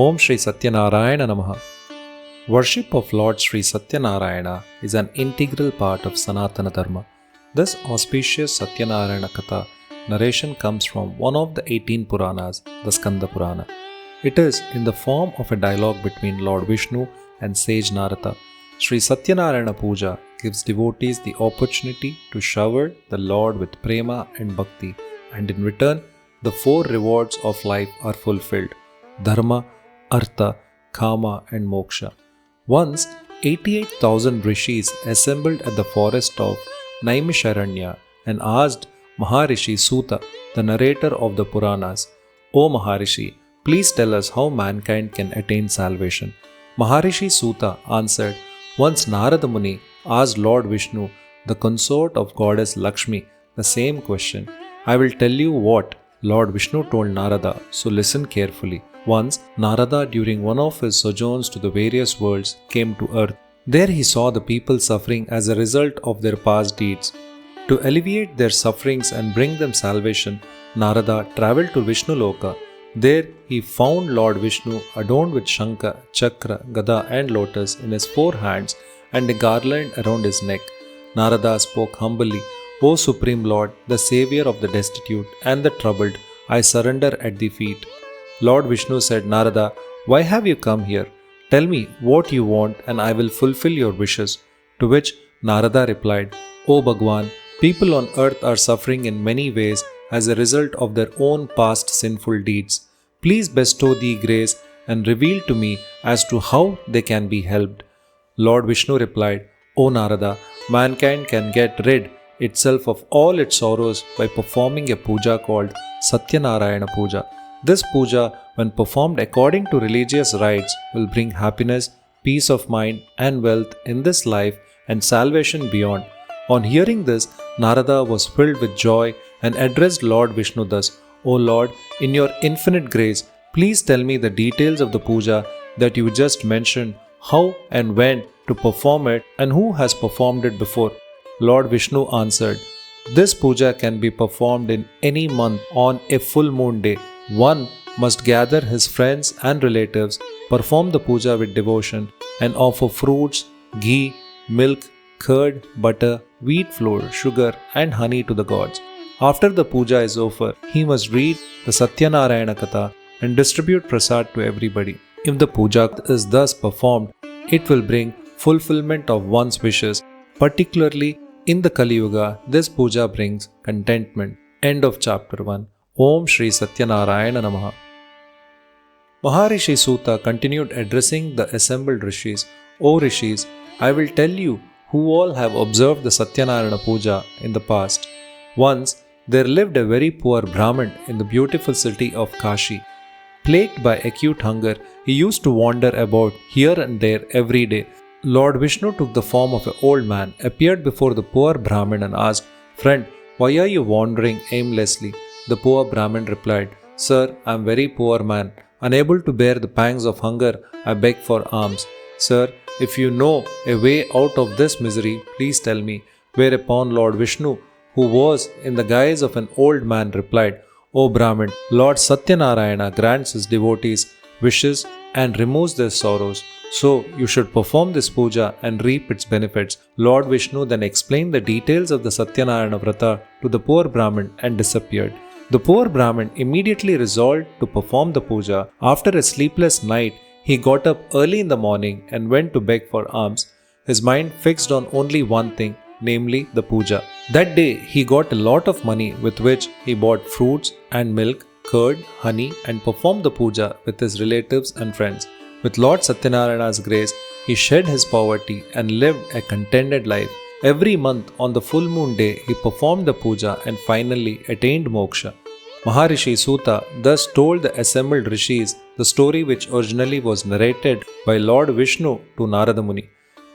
Om Shri Satyanarayana Namaha. Worship of Lord Shri Satyanarayana is an integral part of Sanatana Dharma. This auspicious Satyanarayana Katha narration comes from one of the 18 Puranas, the Skanda Purana. It is in the form of a dialogue between Lord Vishnu and sage Narada. Shri Satyanarayana Puja gives devotees the opportunity to shower the Lord with prema and bhakti, and in return, the four rewards of life are fulfilled: dharma, artha, kama, and moksha. Once, 88,000 rishis assembled at the forest of Naimisharanya and asked Maharishi Suta, the narrator of the Puranas, "O Maharishi, please tell us how mankind can attain salvation." Maharishi Suta answered, "Once Narada Muni asked Lord Vishnu, the consort of goddess Lakshmi, the same question. I will tell you what Lord Vishnu told Narada, so listen carefully. Once, Narada, during one of his sojourns to the various worlds, came to earth. There he saw the people suffering as a result of their past deeds. To alleviate their sufferings and bring them salvation, Narada travelled to Vishnu Loka. There he found Lord Vishnu adorned with Shankha, Chakra, Gada and lotus in his four hands and a garland around his neck. Narada spoke humbly, "O Supreme Lord, the Saviour of the destitute and the troubled, I surrender at thy feet." Lord Vishnu said, "Narada, why have you come here? Tell me what you want and I will fulfill your wishes." To which Narada replied, "O Bhagwan, people on earth are suffering in many ways as a result of their own past sinful deeds. Please bestow thee grace and reveal to me as to how they can be helped." Lord Vishnu replied, "O Narada, mankind can get rid itself of all its sorrows by performing a puja called Satyanarayana Puja. This puja, when performed according to religious rites, will bring happiness, peace of mind and wealth in this life and salvation beyond." On hearing this, Narada was filled with joy and addressed Lord Vishnu thus, "O Lord, in your infinite grace, please tell me the details of the puja that you just mentioned, how and when to perform it and who has performed it before." Lord Vishnu answered, "This puja can be performed in any month on a full moon day. One must gather his friends and relatives, perform the puja with devotion, and offer fruits, ghee, milk, curd, butter, wheat flour, sugar, and honey to the gods. After the puja is over, he must read the Satyanarayana Katha and distribute prasad to everybody. If the puja is thus performed, it will bring fulfillment of one's wishes. Particularly in the Kali Yuga, this puja brings contentment." End of chapter 1. Om Shri Satyanarayana Namaha. Maharishi Suta continued addressing the assembled rishis. "O rishis, I will tell you who all have observed the Satyanarayana Puja in the past. Once, there lived a very poor Brahmin in the beautiful city of Kashi. Plagued by acute hunger, he used to wander about here and there every day. Lord Vishnu took the form of an old man, appeared before the poor Brahmin and asked, "Friend, why are you wandering aimlessly?" The poor Brahmin replied, "Sir, I am very poor man. Unable to bear the pangs of hunger, I beg for alms. Sir, if you know a way out of this misery, please tell me." Whereupon Lord Vishnu, who was in the guise of an old man, replied, "O Brahmin, Lord Satyanarayana grants his devotees wishes and removes their sorrows. So you should perform this puja and reap its benefits." Lord Vishnu then explained the details of the Satyanarayana vrata to the poor Brahmin and disappeared. The poor Brahmin immediately resolved to perform the puja. After a sleepless night, he got up early in the morning and went to beg for alms. His mind fixed on only one thing, namely the puja. That day, he got a lot of money with which he bought fruits and milk, curd, honey, and performed the puja with his relatives and friends. With Lord Satyanarayana's grace, he shed his poverty and lived a contented life. Every month on the full moon day, he performed the puja and finally attained moksha. Maharishi Suta thus told the assembled rishis the story which originally was narrated by Lord Vishnu to Narada Muni.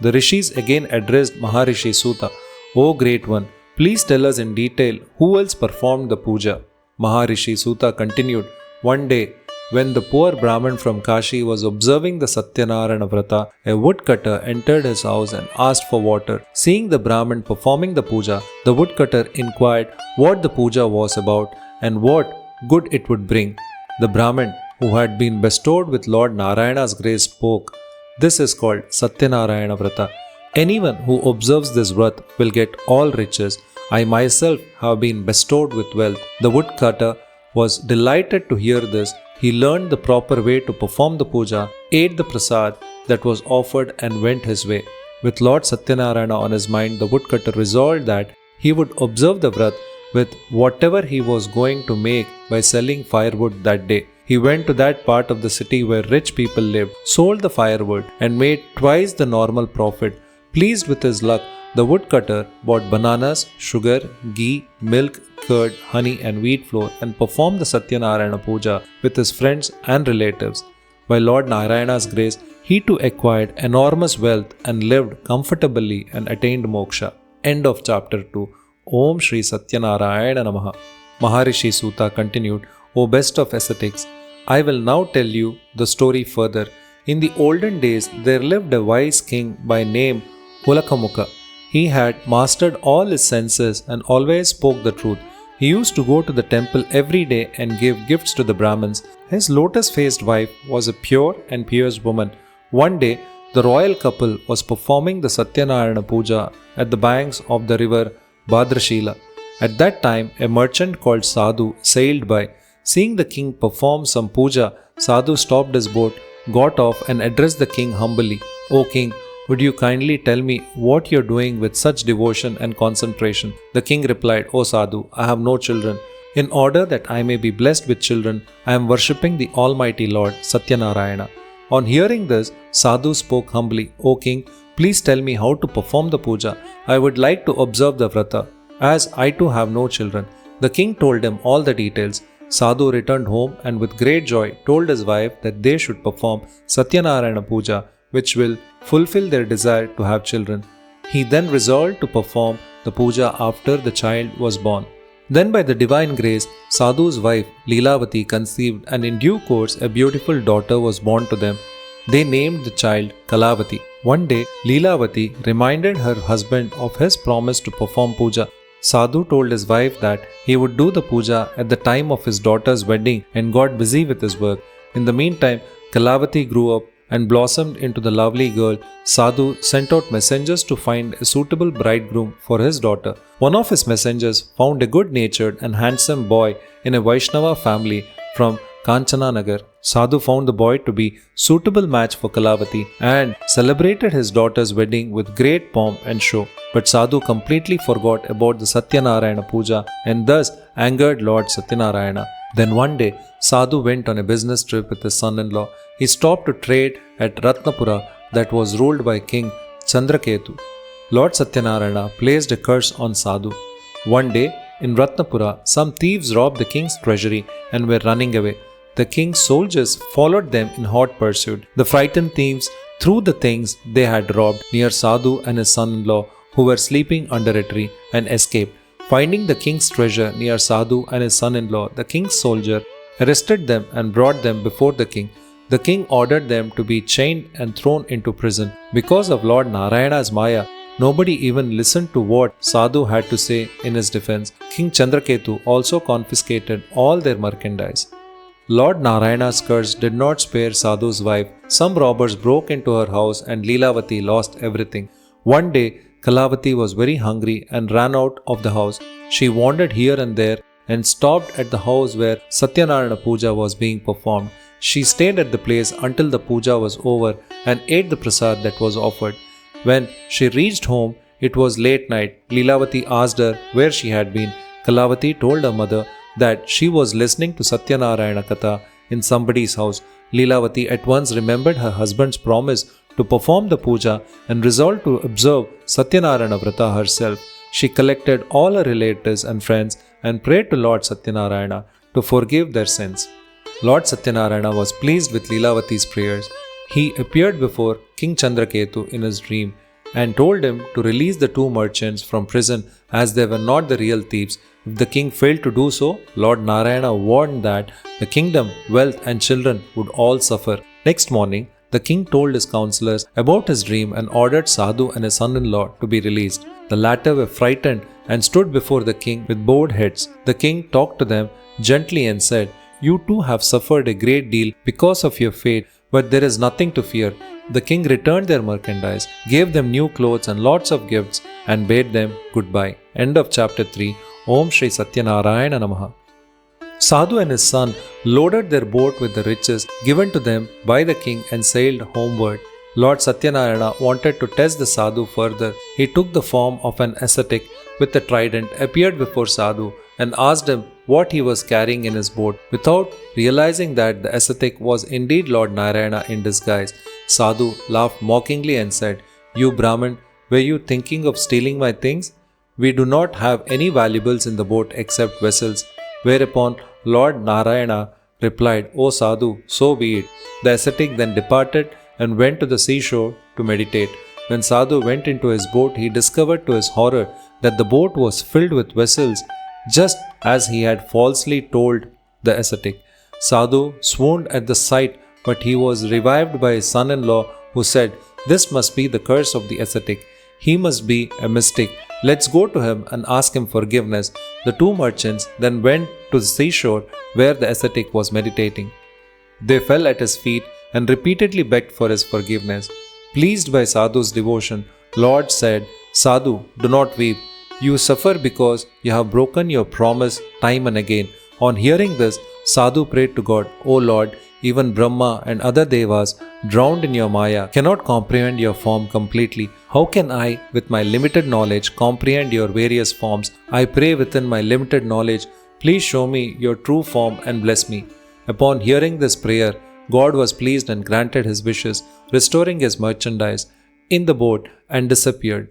The rishis again addressed Maharishi Suta, "O great one, please tell us in detail who else performed the puja." Maharishi Suta continued, "One day, when the poor Brahmin from Kashi was observing the Satyanarayana vrata, a woodcutter entered his house and asked for water. Seeing the Brahmin performing the puja, the woodcutter inquired what the puja was about and what good it would bring. The Brahmin, who had been bestowed with Lord Narayana's grace spoke. This is called Satyanarayana vrata. Anyone who observes this vrata will get all riches. I myself have been bestowed with wealth. The woodcutter was delighted to hear this. He learned the proper way to perform the puja, ate the prasad that was offered, and went his way. With Lord Satyanarayana on his mind, the woodcutter resolved that he would observe the vrata with whatever he was going to make by selling firewood that day. He went to that part of the city where rich people lived, sold the firewood, and made twice the normal profit. Pleased with his luck, the woodcutter bought bananas, sugar, ghee, milk, curd, honey, and wheat flour and performed the Satyanarayana puja with his friends and relatives. By Lord Narayana's grace, he too acquired enormous wealth and lived comfortably and attained moksha. End of chapter 2. Om Shri Satyanarayana Namaha. Maharishi Suta continued, O best of ascetics, I will now tell you the story further. In the olden days, there lived a wise king by name Ulakamukha. He had mastered all his senses and always spoke the truth. He used to go to the temple every day and give gifts to the Brahmins. His lotus-faced wife was a pure and pious woman. One day, the royal couple was performing the Satyanarayana puja at the banks of the river Bhadrashila. At that time, a merchant called Sadhu sailed by. Seeing the king perform some puja, Sadhu stopped his boat, got off, and addressed the king humbly. O king, would you kindly tell me what you are doing with such devotion and concentration? The king replied, O Sadhu, I have no children. In order that I may be blessed with children, I am worshipping the Almighty Lord, Satyanarayana. On hearing this, Sadhu spoke humbly, O king, please tell me how to perform the puja. I would like to observe the vrata, as I too have no children. The king told him all the details. Sadhu returned home and with great joy told his wife that they should perform Satyanarayana puja, which will fulfill their desire to have children. He then resolved to perform the puja after the child was born. Then by the divine grace, Sadhu's wife Leelavati conceived, and in due course a beautiful daughter was born to them. They named the child Kalavati. One day, Leelavati reminded her husband of his promise to perform puja. Sadhu told his wife that he would do the puja at the time of his daughter's wedding and got busy with his work. In the meantime, Kalavati grew up and blossomed into the lovely girl. Sadhu sent out messengers to find a suitable bridegroom for his daughter. One of his messengers found a good-natured and handsome boy in a Vaishnava family from Kanchananagar. Sadhu found the boy to be suitable match for Kalavati and celebrated his daughter's wedding with great pomp and show. But Sadhu completely forgot about the Satyanarayana puja and thus angered Lord Satyanarayana. Then one day, Sadhu went on a business trip with his son-in-law. He stopped to trade at Ratnapura that was ruled by King Chandraketu. Lord Satyanarayana placed a curse on Sadhu. One day, in Ratnapura, some thieves robbed the king's treasury and were running away. The king's soldiers followed them in hot pursuit. The frightened thieves threw the things they had robbed near Sadhu and his son-in-law, who were sleeping under a tree, and escaped. Finding the king's treasure near Sadhu and his son-in-law, the king's soldier arrested them and brought them before the king. The king ordered them to be chained and thrown into prison. Because of Lord Narayana's Maya, nobody even listened to what Sadhu had to say in his defense. King Chandraketu also confiscated all their merchandise. Lord Narayana's curse did not spare Sadhu's wife. Some robbers broke into her house and Leelavati lost everything. One day, Kalavati was very hungry and ran out of the house. She wandered here and there and stopped at the house where Satyanarayana puja was being performed. She stayed at the place until the puja was over and ate the prasad that was offered. When she reached home, it was late night. Leelavati asked her where she had been. Kalavati told her mother that she was listening to Satyanarayana Katha in somebody's house. Leelavati at once remembered her husband's promise to perform the puja and resolved to observe Satyanarayana vrata herself. She collected all her relatives and friends and prayed to Lord Satyanarayana to forgive their sins. Lord Satyanarayana was pleased with Leelavati's prayers. He appeared before King Chandraketu in his dream and told him to release the two merchants from prison as they were not the real thieves. If the king failed to do so, Lord Narayana warned that the kingdom, wealth and children would all suffer. Next morning, the king told his counselors about his dream and ordered Sadhu and his son-in-law to be released. The latter were frightened and stood before the king with bowed heads. The king talked to them gently and said, You too have suffered a great deal because of your fate, but there is nothing to fear. The king returned their merchandise, gave them new clothes and lots of gifts, and bade them goodbye. End of chapter 3. Om Shri Satyanarayana Namaha. Sadhu and his son loaded their boat with the riches given to them by the king and sailed homeward. Lord Satyanarayana wanted to test the Sadhu further. He took the form of an ascetic with a trident, appeared before Sadhu, and asked him what he was carrying in his boat. Without realizing that the ascetic was indeed Lord Narayana in disguise, Sadhu laughed mockingly and said, "You Brahmin, were you thinking of stealing my things? We do not have any valuables in the boat except vessels." Whereupon Lord Narayana replied, "O Sadhu, so be it." The ascetic then departed and went to the seashore to meditate. When Sadhu went into his boat, he discovered to his horror that the boat was filled with vessels, just as he had falsely told the ascetic. Sadhu swooned at the sight, but he was revived by his son-in-law, who said, "This must be the curse of the ascetic. He must be a mystic. Let's go to him and ask him forgiveness." The two merchants then went to the seashore where the ascetic was meditating. They fell at his feet and repeatedly begged for his forgiveness. Pleased by Sadhu's devotion, Lord said, "Sadhu, do not weep. You suffer because you have broken your promise time and again." On hearing this, Sadhu prayed to God, "O Lord, even Brahma and other devas, drowned in your Maya, cannot comprehend your form completely. How can I, with my limited knowledge, comprehend your various forms? I pray within my limited knowledge, please show me your true form and bless me." Upon hearing this prayer, God was pleased and granted his wishes, restoring his merchandise in the boat and disappeared.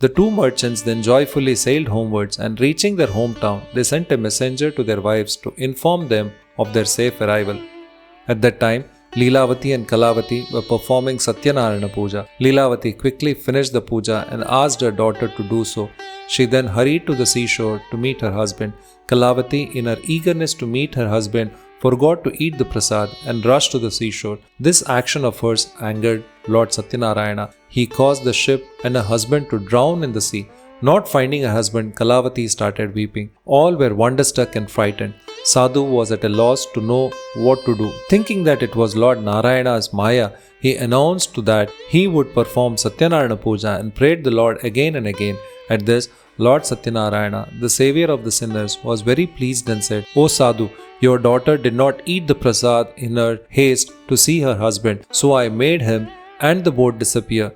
The two merchants then joyfully sailed homewards, and reaching their hometown, they sent a messenger to their wives to inform them of their safe arrival. At that time, Leelavati and Kalavati were performing Satyanarayana Puja. Leelavati quickly finished the puja and asked her daughter to do so. She then hurried to the seashore to meet her husband. Kalavati, in her eagerness to meet her husband, forgot to eat the prasad and rushed to the seashore. This action of hers angered Lord Satyanarayana. He caused the ship and her husband to drown in the sea. Not finding her husband, Kalavati started weeping. All were wonderstruck and frightened. Sadhu was at a loss to know what to do. Thinking that it was Lord Narayana's Maya, he announced that he would perform Satyanarayana Puja and prayed the Lord again and again. At this, Lord Satyanarayana, the savior of the sinners, was very pleased and said, "O Sadhu, your daughter did not eat the prasad in her haste to see her husband, so I made him and the boat disappear.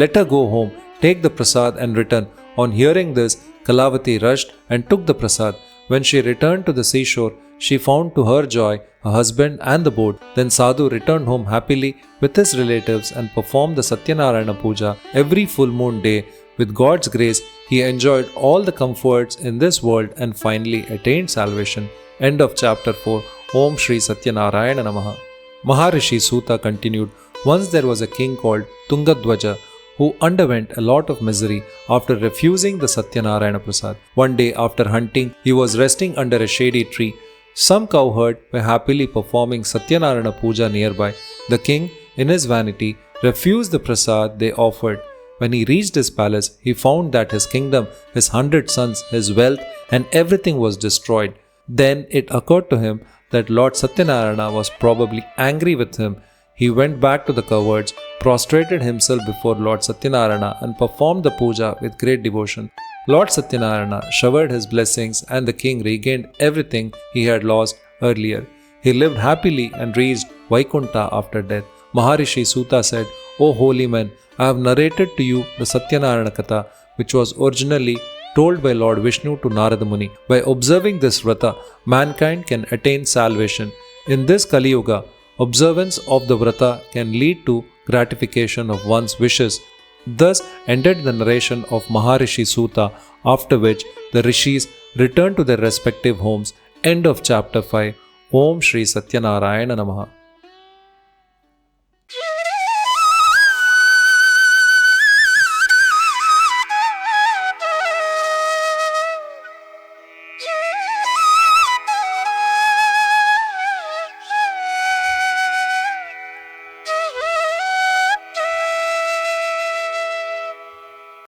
Let her go home, take the prasad and return." On hearing this, Kalavati rushed and took the prasad. When she returned to the seashore, she found to her joy her husband and the boat. Then Sadhu returned home happily with his relatives and performed the Satyanarayana Puja every full moon day. With God's grace, he enjoyed all the comforts in this world and finally attained salvation. End of chapter 4. Om Shri Satyanarayana Namaha. Maharishi Suta continued, "Once there was a king called Tungadwaja who underwent a lot of misery after refusing the Satyanarayana Prasad. One day after hunting, he was resting under a shady tree. Some cowherd were happily performing Satyanarayana Puja nearby. The king, in his vanity, refused the prasad they offered. When he reached his palace, he found that his kingdom, his 100 sons, his wealth, and everything was destroyed. Then it occurred to him that Lord Satyanarayana was probably angry with him. He went back to the cowards, prostrated himself before Lord Satyanarayana, and performed the puja with great devotion. Lord Satyanarayana showered his blessings, and the king regained everything he had lost earlier. He lived happily and reached Vaikunta after death. Maharishi Suta said, "O holy men, I have narrated to you the Satyanarayana Katha, which was originally told by Lord Vishnu to Narada Muni. By observing this vrata, mankind can attain salvation. In this Kali Yuga, observance of the vrata can lead to gratification of one's wishes." Thus ended the narration of Maharishi Suta, after which the rishis returned to their respective homes. End of chapter 5. Om Shri Satyanarayana Namaha.